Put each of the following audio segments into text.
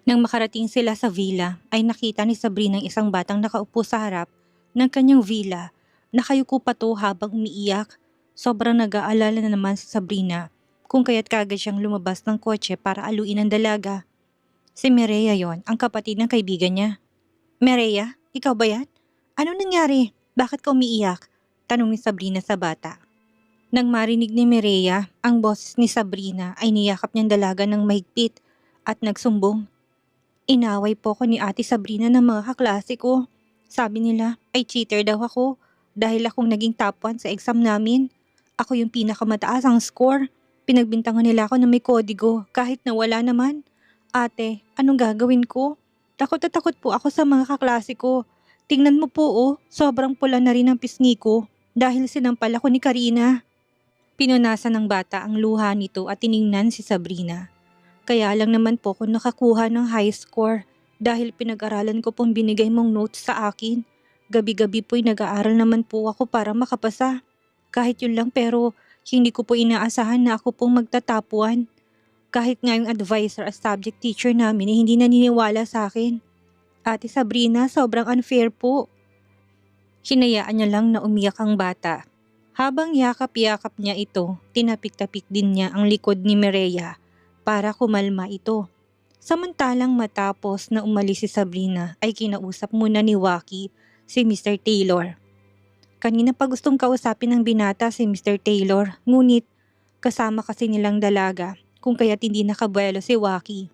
Nang makarating sila sa villa, ay nakita ni Sabrina ang isang batang nakaupo sa harap ng kanyang villa. Nakayuko pa to habang umiiyak. Sobrang nag-aalala na naman si Sabrina kung kaya't kagad siyang lumabas ng kotse para aluin ang dalaga. Si Mireya yon, ang kapatid ng kaibigan niya. Mireya, ikaw ba yan? Ano nangyari? Bakit ka umiiyak? Tanong ni Sabrina sa bata. Nang marinig ni Mireya ang boses ni Sabrina ay niyakap niyang dalaga ng mahigpit at nagsumbong. Inaway po ko ni Ate Sabrina ng mga kaklase ko. Sabi nila ay cheater daw ako dahil akong naging top 1 sa exam namin. Ako yung pinakamataas ang score. Pinagbintangan nila ako na may kodigo kahit na wala naman. Ate, anong gagawin ko? Takot na takot po ako sa mga kaklase ko. Tingnan mo po sobrang pula na rin ang pisngi ko dahil sinampal ako ni Karina. Pinunasan ng bata ang luha nito at tiningnan si Sabrina. Kaya lang naman po kung nakakuha ng high score dahil pinag-aralan ko pong binigay mong notes sa akin. Gabi-gabi po'y nag-aaral naman po ako para makapasa. Kahit yun lang pero hindi ko po inaasahan na ako pong magtatapuan. Kahit nga yung advisor at subject teacher namin ay hindi naniniwala sa akin. Ate Sabrina, sobrang unfair po. Hinayaan niya lang na umiyak ang bata. Habang yakap-yakap niya ito, tinapik-tapik din niya ang likod ni Mireya para kumalma ito. Samantalang matapos na umalis si Sabrina ay kinausap muna ni Waki si Mr. Taylor. Kanina pa gustong kausapin ng binata si Mr. Taylor, ngunit kasama kasi nilang dalaga kung kaya't hindi nakabuelo si Waki.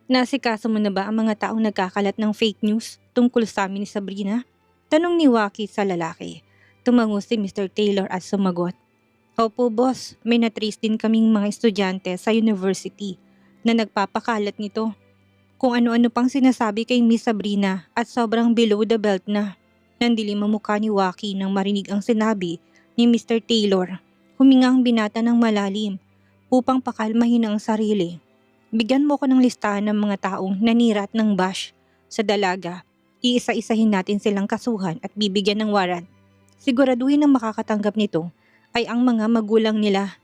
Nasikaso mo na ba ang mga taong nagkakalat ng fake news tungkol sa amin ni Sabrina? Tanong ni Waki sa lalaki. Tumango si Mr. Taylor at sumagot. Opo boss, may natrace din kaming mga estudyante sa university na nagpapakalat nito. Kung ano-ano pang sinasabi kay Miss Sabrina at sobrang below the belt na. Nandilim ang mukha ni Waki nang marinig ang sinabi ni Mr. Taylor. Huminga ang binata ng malalim upang pakalmahin ang sarili. Bigyan mo ko ng listahan ng mga taong nanirat ng bash sa dalaga. Iisa-isahin natin silang kasuhan at bibigyan ng warrant. Siguraduhin na makakatanggap nito ay ang mga magulang nila.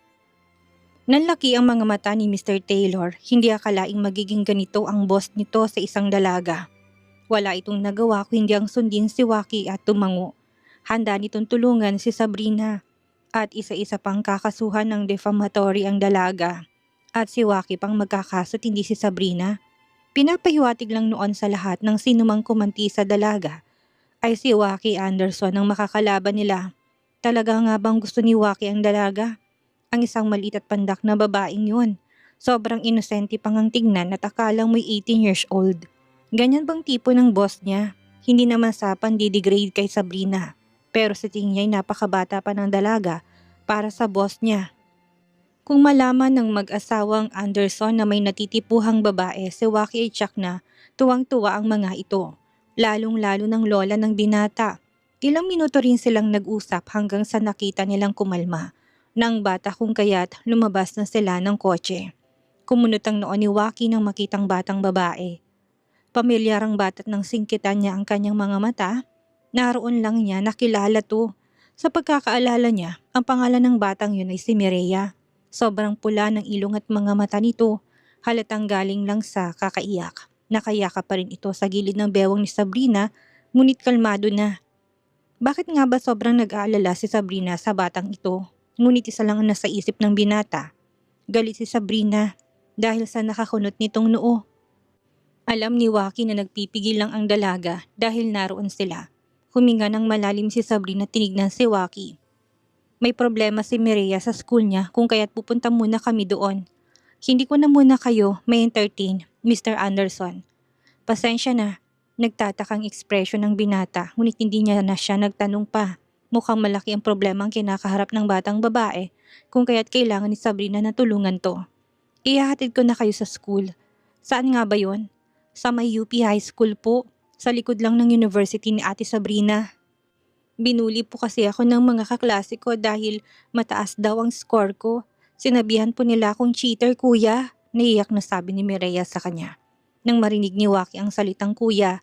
Nanlaki ang mga mata ni Mr. Taylor, hindi akalaing magiging ganito ang boss nito sa isang dalaga. Wala itong nagawa kung hindi ang sundin si Waki at tumango. Handa nitong tulungan si Sabrina at isa-isa pang kakasuhan ng defamatory ang dalaga. At si Waki pang magkakaso't hindi si Sabrina. Pinapahiwatig lang noon sa lahat ng sinumang kumanti sa dalaga ay si Waki Anderson ang makakalaban nila. Talaga nga bang gusto ni Waki ang dalaga? Ang isang maliit at pandak na babaeng yun. Sobrang inosente pang ang tignan at akalang may 18 years old. Ganyan bang tipo ng boss niya? Hindi naman sa pandidegrade kay Sabrina. Pero sa tingin niya ay napakabata pa ng dalaga para sa boss niya. Kung malaman ng mag-asawang Anderson na may natitipuhang babae, si Waki ay tsak na tuwang-tuwa ang mga ito. Lalong-lalo ng lola ng binata. Ilang minuto rin silang nag-usap hanggang sa nakita nilang kumalma ng bata kung kaya't lumabas na sila ng kotse. Kumunot ang noon ni Waki nang makitang batang babae. Pamilyar ang bata't nang singkitan niya ang kanyang mga mata, naroon lang niya nakilala to. Sa pagkakaalala niya, ang pangalan ng batang yun ay si Mireya. Sobrang pula ng ilong at mga mata nito, halatang galing lang sa kakaiyak. Nakayakap pa rin ito sa gilid ng bewang ni Sabrina, ngunit kalmado na. Bakit nga ba sobrang nag-aalala si Sabrina sa batang ito? Ngunit isa lang ang nasa isip ng binata. Galit si Sabrina dahil sa nakakunot nitong noo. Alam ni Waki na nagpipigil lang ang dalaga dahil naroon sila. Huminga ng malalim si Sabrina, tinignan si Waki. May problema si Mireya sa school niya kung kaya't pupunta muna kami doon. Hindi ko na muna kayo may entertain, Mr. Anderson. Pasensya na. Nagtatakang ekspresyon ng binata, ngunit hindi niya na siya nagtanong pa. Mukhang malaki ang problema ang kinakaharap ng batang babae, kung kaya't kailangan ni Sabrina na tulungan to. Ihahatid ko na kayo sa school. Saan nga ba yon? Sa may UP High School po, sa likod lang ng university ni Ate Sabrina. Binuli po kasi ako ng mga kaklase ko dahil mataas daw ang score ko. Sinabihan po nila akong cheater, kuya. Naiyak na sabi ni Mireya sa kanya. Nang marinig ni Waki ang salitang kuya,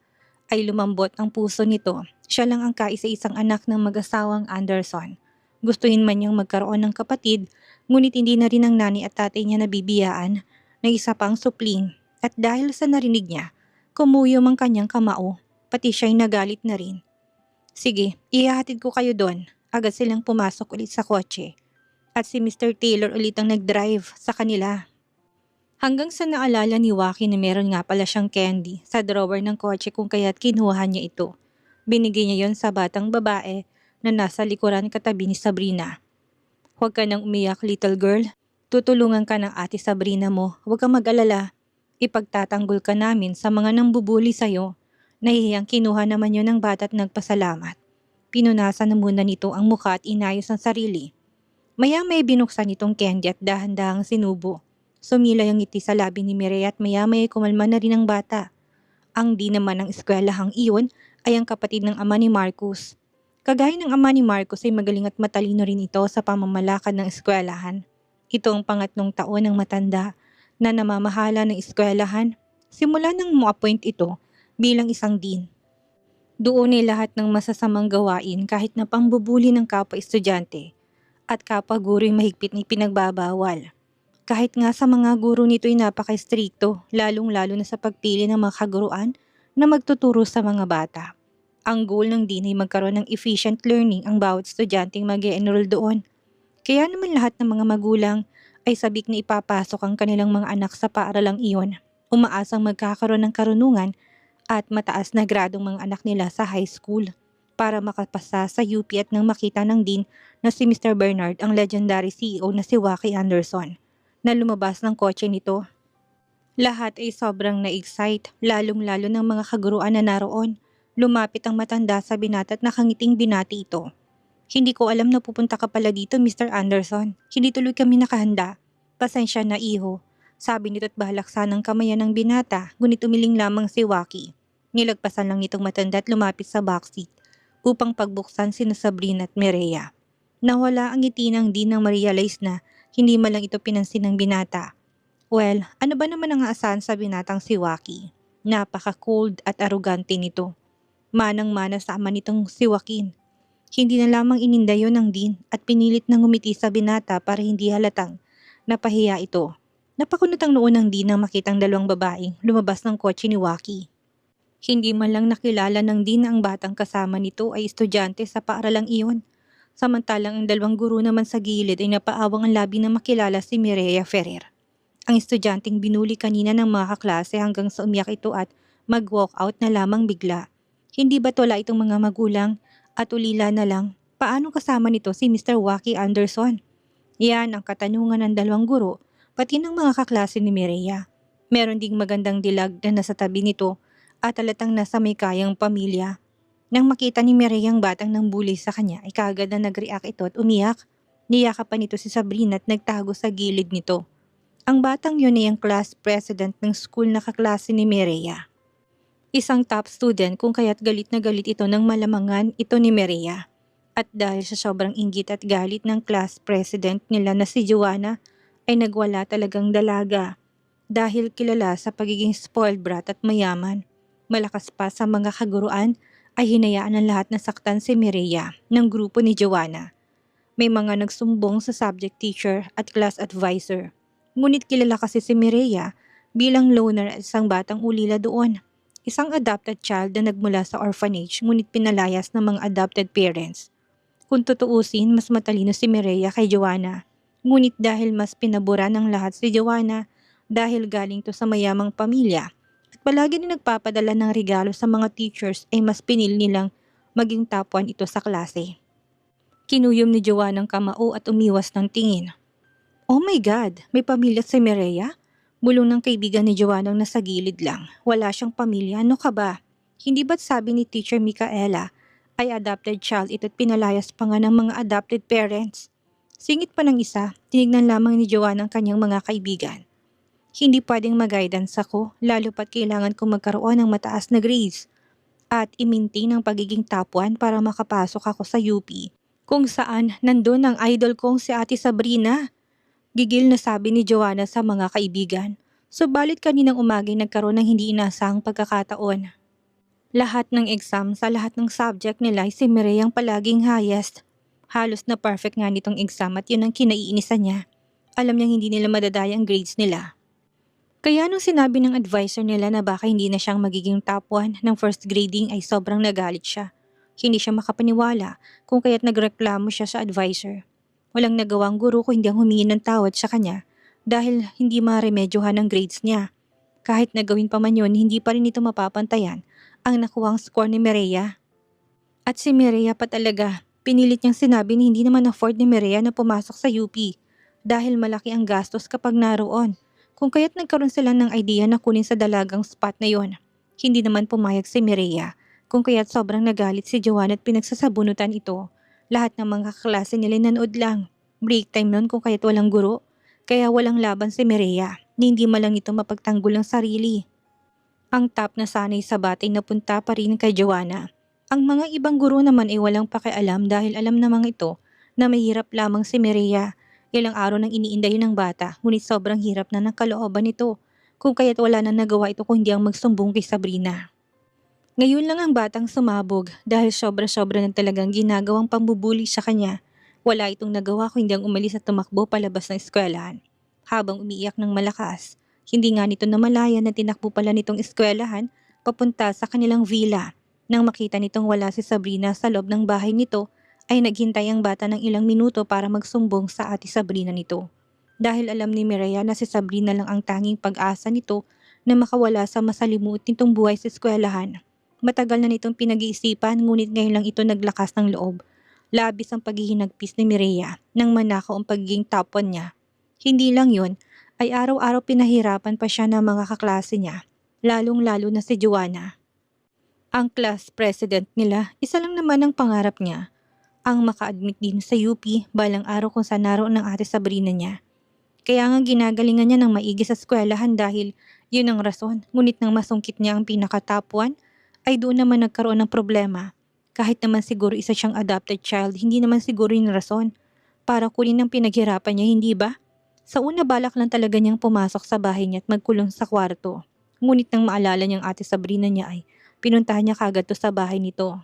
ay lumambot ang puso nito. Siya lang ang kaisa-isang anak ng mag-asawang Anderson. Gustuhin man niyang magkaroon ng kapatid, ngunit hindi na rin ang nanay at tatay niya nabibiyaan na isa pang supling. At dahil sa narinig niya, kumuyom ang kanyang kamao, pati siya'y nagalit na rin. Sige, ihahatid ko kayo doon. Agad silang pumasok ulit sa kotse. At si Mr. Taylor ulit ang nag-drive sa kanila. Hanggang sa naalala ni Waki na meron nga pala siyang candy sa drawer ng kotse kung kaya't kinuha niya ito. Binigay niya yon sa batang babae na nasa likuran katabi ni Sabrina. Huwag ka nang umiyak, little girl. Tutulungan ka ng ate Sabrina mo. Huwag kang mag-alala. Ipagtatanggol ka namin sa mga nambubuli sa'yo. Nahihiyang kinuha naman yon ng bata at nagpasalamat. Pinunasan na muna nito ang mukha at inayos ang sarili. Maya-maya binuksan itong candy at dahan-dahang sinubo. Sumilay ang ngiti sa labi ni Mireya at maya-maya kumalma na rin ang bata. Ang di naman ng eskwelahang iyon ay ang kapatid ng ama ni Marcus. Kagaya ng ama ni Marcos ay magaling at matalino rin ito sa pamamalakad ng eskwelahan. Ito ang pangatlong taon ng matanda na namamahala ng eskwelahan simula nang mo-appoint ito bilang isang dean. Doon ay lahat ng masasamang gawain kahit na pambubuli ng kapwa-estudyante at kapwa-guro ay mahigpit na ipinagbabawal. Kahit nga sa mga guro nito ay napaka-strikto, lalong-lalo na sa pagpili ng mga kaguruan na magtuturo sa mga bata. Ang goal ng dean ay magkaroon ng efficient learning ang bawat estudyanteng mag-e-enroll doon. Kaya naman lahat ng mga magulang ay sabik na ipapasok ang kanilang mga anak sa paaralang iyon, umaasang magkakaroon ng karunungan at mataas na gradong mga anak nila sa high school para makapasa sa UP at nang makita ng dean na si Mr. Bernard ang legendary CEO na si Waki Anderson na lumabas ng kotse nito. Lahat ay sobrang na-excite, lalong-lalo ng mga kaguruan na naroon. Lumapit ang matanda sa binata at nakangiting binati ito. Hindi ko alam na pupunta ka pala dito, Mr. Anderson. Hindi tuloy kami nakahanda. Pasensya na, iho. Sabi nito at bahalak sanang kamayan ng binata, ngunit umiling lamang si Waki. Nilagpasan lang nitong matanda at lumapit sa backseat upang pagbuksan sina Sabrina at Mireya. Nawala ang ngiti ng dean nang ma-realize na hindi man lang ito pinansin ng binata. Well, ano ba naman ang aasahan sa binatang si Waki? Napaka-cold at arrogante nito. Manang-mana sa ama nitong si Joaquin. Hindi na lamang ininda yon ng dean at pinilit na ngumiti sa binata para hindi halatang napahiya ito. Napakunot ang noon ng dean nang makitang dalawang babaeng lumabas ng kotse ni Waki. Hindi man lang nakilala ng dean na ang batang kasama nito ay estudyante sa paaralang iyon. Samantalang ang dalawang guro naman sa gilid ay napaawang ang labi na makilala si Mireya Ferrer. Ang estudyanteng binuli kanina ng mga kaklase hanggang sa umiyak ito at mag-walk out na lamang bigla. Hindi ba't wala itong mga magulang at ulila na lang, paano kasama nito si Mr. Waki Anderson? Yan ang katanungan ng dalawang guro, pati ng mga kaklase ni Mireya. Meron ding magandang dilag na nasa tabi nito at halatang nasa may kayang pamilya. Nang makita ni Mireya ang batang nang bully sa kanya ay kaagad na nag-react ito at umiyak. Niyakapan nito si Sabrina at nagtago sa gilid nito. Ang batang yun ay ang class president ng school na kaklase ni Mireya. Isang top student kung kaya't galit na galit ito ng malamangan ito ni Mireya. At dahil sa sobrang inggit at galit ng class president nila na si Joanna ay nagwala talagang dalaga. Dahil kilala sa pagiging spoiled brat at mayaman, malakas pa sa mga kaguruan ay hinayaan ng lahat na saktan si Mireya ng grupo ni Joanna. May mga nagsumbong sa subject teacher at class advisor. Ngunit kilala kasi si Mireya bilang loner at isang batang ulila doon. Isang adopted child na nagmula sa orphanage ngunit pinalayas ng mga adopted parents. Kung tutuusin, mas matalino si Mireya kay Joanna. Ngunit dahil mas pinabura ng lahat si Joanna dahil galing to sa mayamang pamilya at palagi din nagpapadala ng regalo sa mga teachers ay mas pinili nilang maging top 1 ito sa klase. Kinuyom ni Joanna ang kamao at umiwas ng tingin. Oh my God, may pamilya si Mireya? Bulong ng kaibigan ni Joanna nang nasa gilid lang. Wala siyang pamilya, ano ka ba? Hindi ba't sabi ni Teacher Micaela ay adopted child ito at pinalayas pa nga ng mga adopted parents? Singit pa ng isa, tinignan lamang ni Joanna ang kanyang mga kaibigan. Hindi pwedeng mag-guidance ako, lalo pat kailangan kong magkaroon ng mataas na grades at i-maintain ang pagiging top 1 para makapasok ako sa UP. Kung saan nandun ang idol kong si Ate Sabrina. Gigil na sabi ni Joanna sa mga kaibigan. Subalit kaninang umagay nagkaroon ng hindi inaasahang pagkakataon. Lahat ng exam sa lahat ng subject nila ay si Mireya ang palaging highest. Halos na perfect nga nitong exam at yun ang kinaiinisan niya. Alam niyang hindi nila madadaya ang grades nila. Kaya nung sinabi ng advisor nila na baka hindi na siyang magiging top 1 ng first grading ay sobrang nagalit siya. Hindi siya makapaniwala kung kaya't nagreklamo siya sa advisor. Walang nagawang guro kung hindi ang humingi ng tawad sa kanya dahil hindi maremedyohan ang grades niya. Kahit nagawin pa man yun, hindi pa rin ito mapapantayan ang nakuhang score ni Mireya. At si Mireya pa talaga, pinilit niyang sinabi na hindi naman afford ni Mireya na pumasok sa UP dahil malaki ang gastos kapag naroon. Kung kaya't nagkaroon sila ng idea na kunin sa dalagang spot na yon. Hindi naman pumayag si Mireya, kung kaya't sobrang nagalit si Joanna at pinagsasabunutan ito. Lahat ng mga kaklase nila nanood lang. Break time nun kung kaya't walang guro. Kaya walang laban si Mireya, na hindi malang ito mapagtanggol ang sarili. Ang top na sanay sa batay napunta pa rin kay Joanna. Ang mga ibang guro naman ay walang pakialam dahil alam namang ito na mahirap lamang si Mireya. Ilang araw nang iniinday ng bata, ngunit sobrang hirap na ng kalooban nito. Kung kaya't wala na nagawa ito kung hindi ang magsumbong kay Sabrina. Ngayon lang ang batang sumabog dahil sobra-sobra ng talagang ginagawang pambubuli sa kanya. Wala itong nagawa kung hindi ang umalis at tumakbo palabas ng eskwelahan. Habang umiiyak ng malakas, hindi nga nito namalayan na tinakbo pala nitong eskwelahan papunta sa kanilang villa. Nang makita nitong wala si Sabrina sa loob ng bahay nito, ay naghintay ang bata ng ilang minuto para magsumbong sa ate Sabrina nito. Dahil alam ni Mireya na si Sabrina lang ang tanging pag-asa nito na makawala sa masalimuot nitong buhay sa eskwelahan. Matagal na nitong pinag-iisipan ngunit ngayon lang ito naglakas ng loob. Labis ang paghihinagpis ni Mireya nang manakaw ang pagiging top 1 niya. Hindi lang yun, ay araw-araw pinahirapan pa siya ng mga kaklase niya, lalong-lalo na si Joanna. Ang class president nila, isa lang naman ang pangarap niya, ang maka-admit din sa UP balang araw kung saan naroon ang ate Sabrina niya. Kaya nga ginagalingan niya ng maigi sa eskwelahan dahil yun ang rason, ngunit nang masungkit niya ang pinaka-top 1, ay doon naman nagkaroon ng problema. Kahit naman siguro isa siyang adopted child, hindi naman siguro yung rason para kunin ang pinaghirapan niya, hindi ba? Sa una balak lang talaga niyang pumasok sa bahay niya at magkulong sa kwarto. Ngunit nang maalala niyang ate Sabrina niya ay pinuntahan niya kagad to sa bahay nito.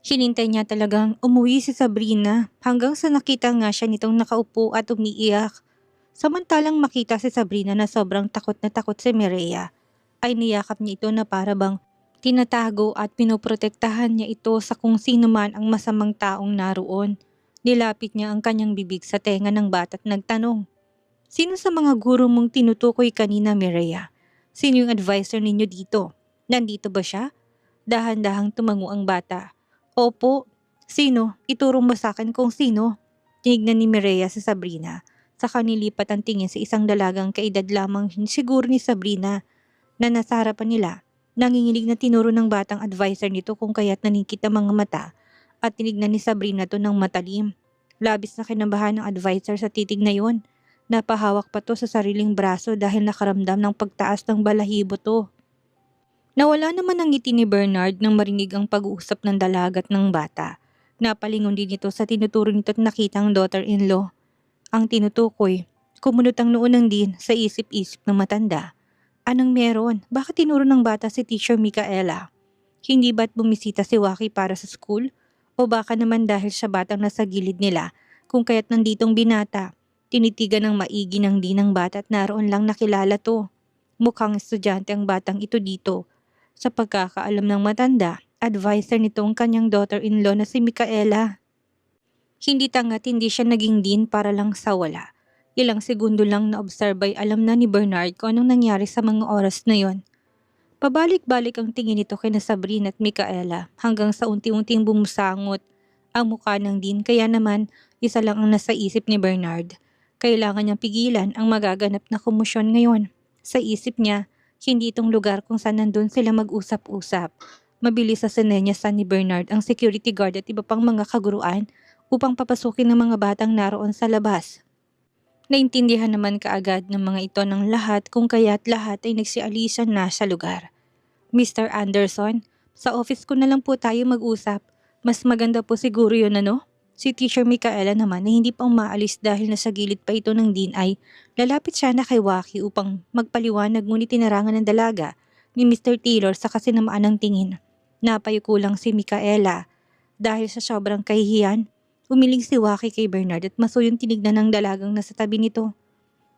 Hinintay niya talagang umuwi si Sabrina hanggang sa nakita nga siya nitong nakaupo at umiiyak. Samantalang makita si Sabrina na sobrang takot na takot si Mireya, ay niyakap niya ito na para bang tinatago at pinoprotektahan niya ito sa kung sino man ang masamang taong naroon. Nilapit niya ang kanyang bibig sa tenga ng bata at nagtanong, "Sino sa mga guro mong tinutukoy kanina, Mireya? Sino yung advisor ninyo dito? Nandito ba siya?" Dahan-dahang tumango ang bata. "Opo." "Sino? Ituro mo sa akin kung sino." Tinignan ni Mireya sa Sabrina. Saka nilipat ang tingin sa isang dalagang kaedad lamang siguro ni Sabrina na nasa harapan nila. Nanginginig na tinuro ng batang advisor nito kung kaya't naningkit ang mga mata at tinignan ni Sabrina to ng matalim. Labis na kinabahan ng advisor sa titig na yun. Napahawak pa to sa sariling braso dahil nakaramdam ng pagtaas ng balahibo to. Nawala naman ang ngiti ni Bernard nang marinig ang pag-uusap ng dalaga at ng bata. Napalingon din ito sa tinuturo nito at nakita ang daughter-in-law. Ang tinutukoy, kumunot ang noo ng din sa isip-isip ng matanda. Anong meron? Bakit tinuro ng bata si Teacher Micaela? Hindi ba't bumisita si Waki para sa school? O baka naman dahil sa batang nasa gilid nila, kung kaya't nanditong binata, tinitigan ng maigi ng din ng bata at naroon lang nakilala to. Mukhang estudyante ang batang ito dito. Sa pagkakaalam ng matanda, advisor nito ang kanyang daughter-in-law na si Micaela. Hindi tangat hindi siya naging din para lang sa wala. Ilang segundo lang na observe ay alam na ni Bernard kung anong nangyari sa mga oras na yon. Pabalik-balik ang tingin nito kina Sabrina at Micaela hanggang sa unti-unting bumusangot ang mukha ng din, kaya naman isa lang ang nasa isip ni Bernard. Kailangan niyang pigilan ang magaganap na komosyon ngayon. Sa isip niya, hindi itong lugar kung saan nandun sila mag-usap-usap. Mabilis sa sinenyasan ni Bernard ang security guard at iba pang mga kaguruan upang papasukin ng mga batang naroon sa labas. Naintindihan naman kaagad ng mga ito ng lahat kung kaya't lahat ay nagsialisan na sa lugar. "Mr. Anderson, sa office ko na lang po tayo mag-usap. Mas maganda po siguro yun, ano?" Si Teacher Micaela naman na hindi pa umaalis dahil nasa gilid pa ito ng din ay lalapit siya na kay Waki upang magpaliwanag, ngunit tinarangan ng dalaga ni Mr. Taylor sa kasinamaan ng tingin. Napayuko lang si Micaela. Dahil sa sobrang kahihiyan, umiling si Waki kay Bernard at masuyong tinignan ng dalagang nasa tabi nito.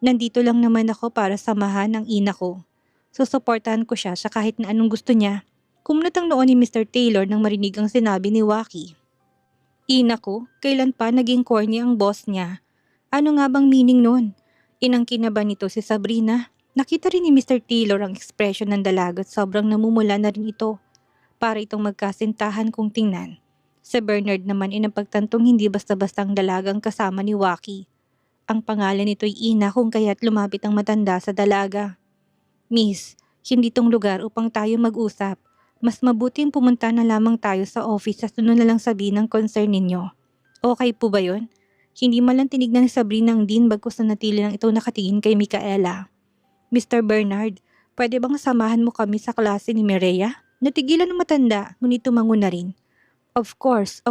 Nandito lang naman ako para samahan ang ina ko. Susuportahan ko siya sa kahit na anong gusto niya. Kumunot ang noon ni Mr. Taylor nang marinig ang sinabi ni Waki. Ina ko, kailan pa naging corny ang boss niya? Ano nga bang meaning nun? Inangkin na ba nito si Sabrina? Nakita rin ni Mr. Taylor ang ekspresyon ng dalaga at sobrang namumula na rin ito. Para itong magkasintahan kung tingnan. Si Bernard naman inapagtantong hindi basta-bastang dalagang kasama ni Waki. Ang pangalan nito'y Ina kung kaya't lumapit ang matanda sa dalaga. Miss, hindi tong lugar upang tayo mag-usap. Mas mabuting pumunta na lamang tayo sa office at sunod na lang sabihin ang concern ninyo. Okay po ba yon? Hindi man lang tinignan ni Sabrina ang Dean bagkus na natili lang ito nakatingin kay Micaela. Mr. Bernard, pwede bang samahan mo kami sa klase ni Mireya? Natigilan ng matanda, ngunit tumango na rin. Of course,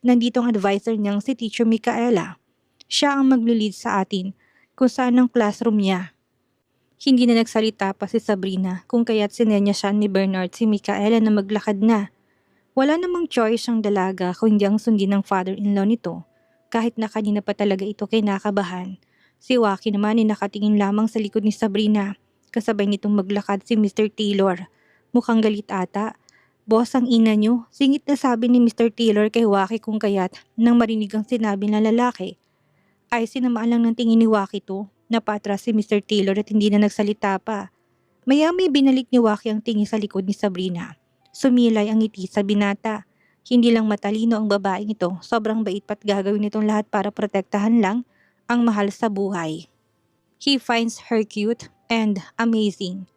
nandito ang advisor niyang si Teacher Micaela. Siya ang magli-lead sa atin kung saan ang classroom niya. Hindi na nagsalita pa si Sabrina kung kaya't sinenya siya ni Bernard si Micaela na maglakad na. Wala namang choice ang dalaga kung hindi ang sundin ng father-in-law nito. Kahit na kanina pa talaga ito kinakabahan. Si Waki naman ay nakatingin lamang sa likod ni Sabrina. Kasabay nitong maglakad si Mr. Taylor. Mukhang galit ata. Boss ang ina niyo, singit na sabi ni Mr. Taylor kay Waki kung kaya't nang marinig ang sinabi ng lalaki. Ay sinamaan lang ng tingin ni Waki to. Napatras si Mr. Taylor at hindi na nagsalita pa. Maya-may binalik ni Waki ang tingin sa likod ni Sabrina. Sumilay ang ngiti sa binata. Hindi lang matalino ang babaeng ito, sobrang bait pa't gagawin itong lahat para protektahan lang ang mahal sa buhay. He finds her cute and amazing.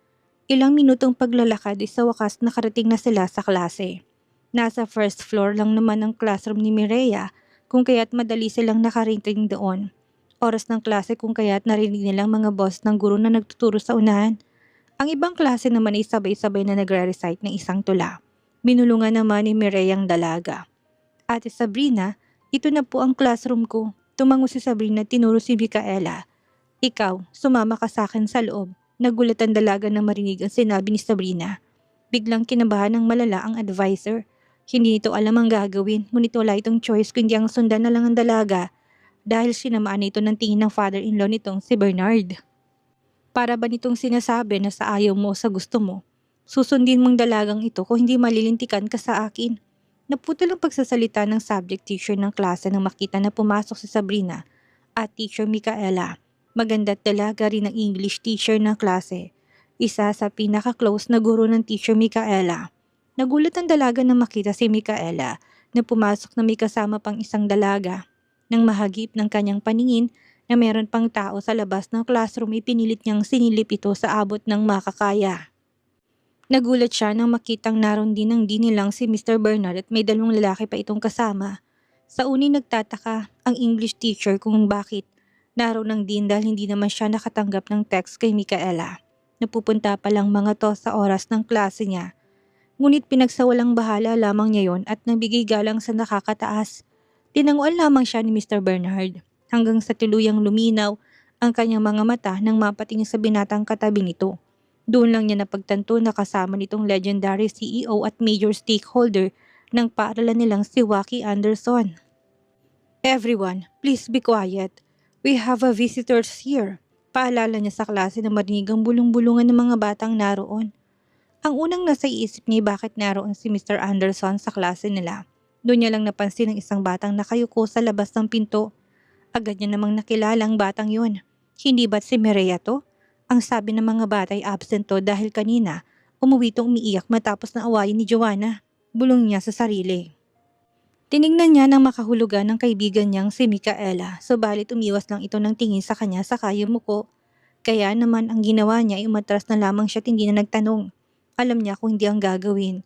Ilang minutong paglalakad ay sa wakas nakarating na sila sa klase. Nasa first floor lang naman ang classroom ni Mireya kung kaya't madali silang nakarating doon. Oras ng klase kung kaya't narinig nilang mga boss ng guro na nagtuturo sa unahan. Ang ibang klase naman ay sabay-sabay na nagre-recite ng isang tula. Binulungan naman ni Mireya ang dalaga. Ate Sabrina, ito na po ang classroom ko. Tumango si Sabrina at tinuro si Micaela. Ikaw, sumama ka sa akin sa loob. Nagulat ang dalaga na marinig ang sinabi ni Sabrina. Biglang kinabahan ng malala ang advisor. Hindi nito alam ang gagawin, ngunit wala itong choice kundi ang sundan na lang ang dalaga dahil sinamaan ito ng tingin ng father-in-law nitong si Bernard. Para ba nitong sinasabi na sa ayaw mo o sa gusto mo? Susundin mong dalagang ito kung hindi malilintikan ka sa akin. Naputol ang pagsasalita ng subject teacher ng klase nang makita na pumasok si Sabrina at Teacher Micaela. Maganda at dalaga rin ang English teacher ng klase. Isa sa pinaka-close na guro ng Teacher Micaela. Nagulat ang dalaga na makita si Micaela na pumasok na may kasama pang isang dalaga. Nang mahagip ng kanyang paningin na meron pang tao sa labas ng classroom ay pinilit niyang sinilip ito sa abot ng makakaya. Nagulat siya nang makitang naroon din ang dinilang si Mr. Bernard at may dalawang lalaki pa itong kasama. Sa uni nagtataka ang English teacher kung bakit naroon ang din dahil hindi naman siya nakatanggap ng text kay Micaela. Napupunta pa lang mga to sa oras ng klase niya. Ngunit pinagsawalang bahala lamang niya yon at nabigay galang sa nakakataas. Tinanguan lamang siya ni Mr. Bernard hanggang sa tuluyang luminaw ang kanyang mga mata nang mapatingin sa binatang katabi nito. Doon lang niya napagtanto na kasama nitong legendary CEO at major stakeholder ng paaralan nilang si Waki Anderson. Everyone, please be quiet. We have a visitors here. Paalala niya sa klase na marinig ang bulong-bulungan ng mga batang naroon. Ang unang nasa iisip niya bakit naroon si Mr. Anderson sa klase nila. Doon niya lang napansin ang isang batang nakayuko sa labas ng pinto. Agad niya namang nakilala ang batang yun. Hindi ba't si Mireya to? Ang sabi ng mga bata ay absent to dahil kanina umuwi itong umiiyak matapos na awayin ni Joanna. Bulong niya sa sarili. Tinignan niya ng makahulugan ng kaibigan niyang si Micaela, subalit umiwas lang ito ng tingin sa kanya sa yumuko. Kaya naman ang ginawa niya ay umatras na lamang siya at hindi na nagtanong. Alam niya kung hindi ang gagawin.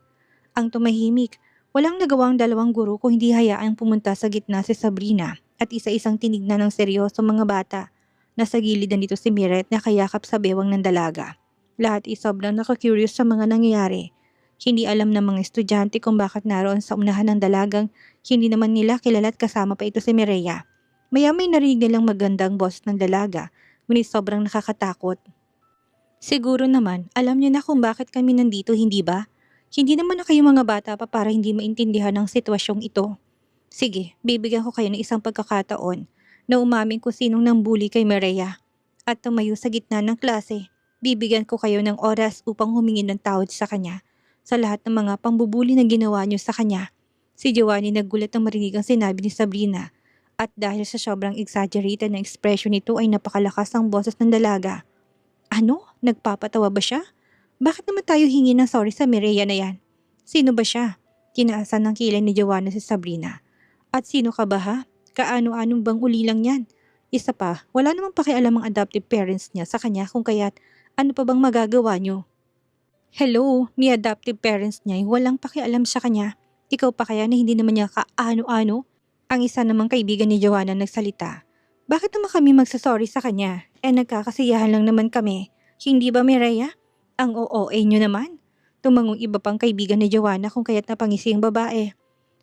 Ang tumahimik, walang nagawang dalawang guro kung hindi hayaang pumunta sa gitna si Sabrina at isa-isang tinignan ng seryoso mga bata. Nasa gilid na dito si Miret na kayakap sa bewang ng dalaga. Lahat ay sobrang nakakurious sa mga nangyayari. Hindi alam ng mga estudyante kung bakit naroon sa unahan ng dalagang hindi naman nila kilala at kasama pa ito si Mireya. Maya-may narinig nilang magandang boss ng dalaga, ngunit sobrang nakakatakot. Siguro naman, alam niyo na kung bakit kami nandito, hindi ba? Hindi naman na kayo mga bata pa para hindi maintindihan ang sitwasyong ito. Sige, bibigyan ko kayo ng isang pagkakataon na umamin kung sinong nambuli kay Maria at tumayo sa gitna ng klase. Bibigyan ko kayo ng oras upang humingi ng tawad sa kanya sa lahat ng mga pambubuli na ginawa niyo sa kanya. Si Giovanni naggulat nang marinig ang sinabi ni Sabrina at dahil sa sobrang exaggerated na ekspresyon nito ay napakalakas ang boses ng dalaga. Ano? Nagpapatawa ba siya? Bakit naman tayo hingi ng sorry sa Mireya na yan? Sino ba siya? Tinaasan ng kilay ni Joanna si Sabrina. At sino ka ba ha? Kaano-anong bang uli lang yan? Isa pa, wala namang pakialam ang adoptive parents niya sa kanya kung kaya't ano pa bang magagawa niyo? Hello, ni adoptive parents niya ay walang pakialam sa kanya. Ikaw pa kaya na hindi naman niya kaano-ano? Ang isa namang kaibigan ni Joanna nagsalita. Bakit naman kami magsasorry sa kanya? Nagkakasiyahan lang naman kami. Hindi ba Mireya? Ang OOA niyo naman. Tumangong iba pang kaibigan ni Joanna kung kaya't napangisi ang babae.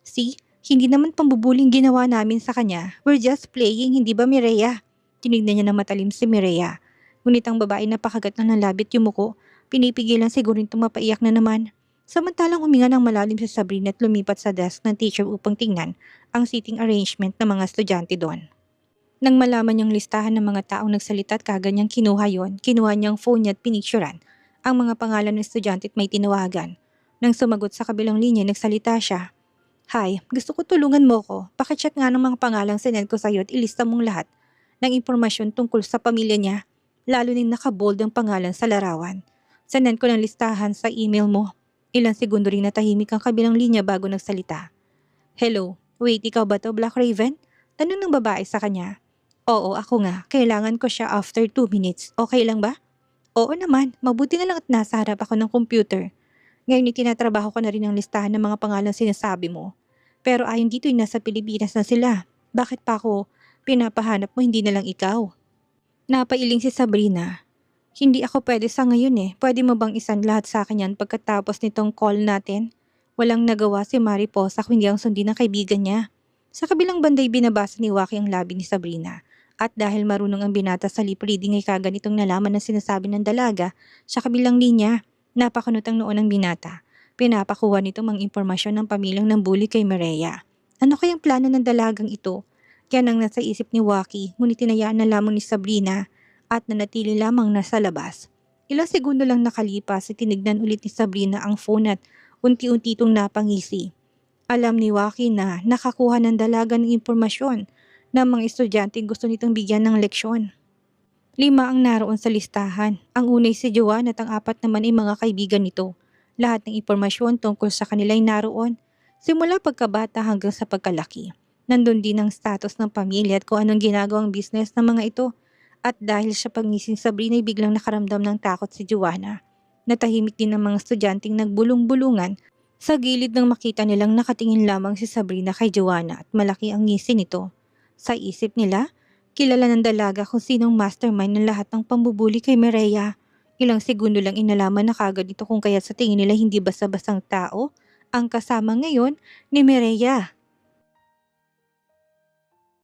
See, hindi naman pambubuling ginawa namin sa kanya. We're just playing, hindi ba Mireya? Tinignan niya na matalim si Mireya. Ngunit ang babae napakagat na ng labit yumuko. Pinipigilan siguro nitong mapaiyak na naman. Samantalang huminga ng malalim si Sabrina at lumipat sa desk ng teacher upang tingnan ang seating arrangement ng mga estudyante doon. Nang malaman niyang listahan ng mga taong nagsalita at kaganyang kinuha yon, kinuha niyang phone niya at pinicturan ang mga pangalan ng estudyante at may tinawagan. Nang sumagot sa kabilang linya, nagsalita siya. Hi, gusto ko tulungan mo ko. Pakicheck nga ng mga pangalang sinend ko sa'yo at ilista mong lahat ng impormasyon tungkol sa pamilya niya, lalo ning nakabold ang pangalan sa larawan. Sinend ko ng listahan sa email mo. Ilang segundo ring natahimik ang kabilang linya bago nagsalita. Hello, wait, ikaw ba to, Black Raven? Tanong ng babae sa kanya. Oo, ako nga. Kailangan ko siya after 2 minutes. Okay lang ba? Oo naman, mabuti na lang at nasa harap ako ng computer. Ngayon itinatrabaho ko na rin ang listahan ng mga pangalan sinasabi mo. Pero ayon dito ay nasa Pilipinas na sila. Bakit pa ako pinapahanap mo hindi na lang ikaw? Napailing si Sabrina. Hindi ako pwede sa ngayon eh. Pwede mo bang isan lahat sa akin yan pagkatapos nitong call natin? Walang nagawa si Mariposa kung hindi ang sundin ng kaibigan niya. Sa kabilang banday binabasa ni Waki ang labi ni Sabrina. At dahil marunong ang binata sa lip reading ay kaganitong nalaman ng sinasabi ng dalaga sa kabilang linya. Napakunot ang noon ng binata. Pinapakuha nito mga impormasyon ng pamilyang ng bully kay Maria. Ano kayang plano ng dalagang ito? Yan ang nasa isip ni Waki, ngunit tinayaan na lamang ni Sabrina at nanatili lamang nasa labas. Ilang segundo lang nakalipas at tinignan ulit ni Sabrina ang phone at unti-unti itong napangisi. Alam ni Waki na nakakuha ng dalaga ng impormasyon na mga estudyante gusto nitong bigyan ng leksyon. 5 ang naroon sa listahan. Ang unay si Joanne at ang 4 naman ay mga kaibigan nito. Lahat ng impormasyon tungkol sa kanila ay naroon. Simula pagkabata hanggang sa pagkalaki. Nandun din ang status ng pamilya at kung anong ginagawang business ng mga ito. At dahil sa pagising Sabrina ay biglang nakaramdam ng takot si Joanna. Natahimik din ang mga estudyanteng nagbulong-bulungan sa gilid nang makita nilang nakatingin lamang si Sabrina kay Joanna at malaki ang ngisi nito. Sa isip nila, kilala ng dalaga kung sinong mastermind ng lahat ng pambubuli kay Mireya. Ilang segundo lang inalaman na kagad ito kung kaya sa tingin nila hindi basta-bastang tao ang kasama ngayon ni Mireya.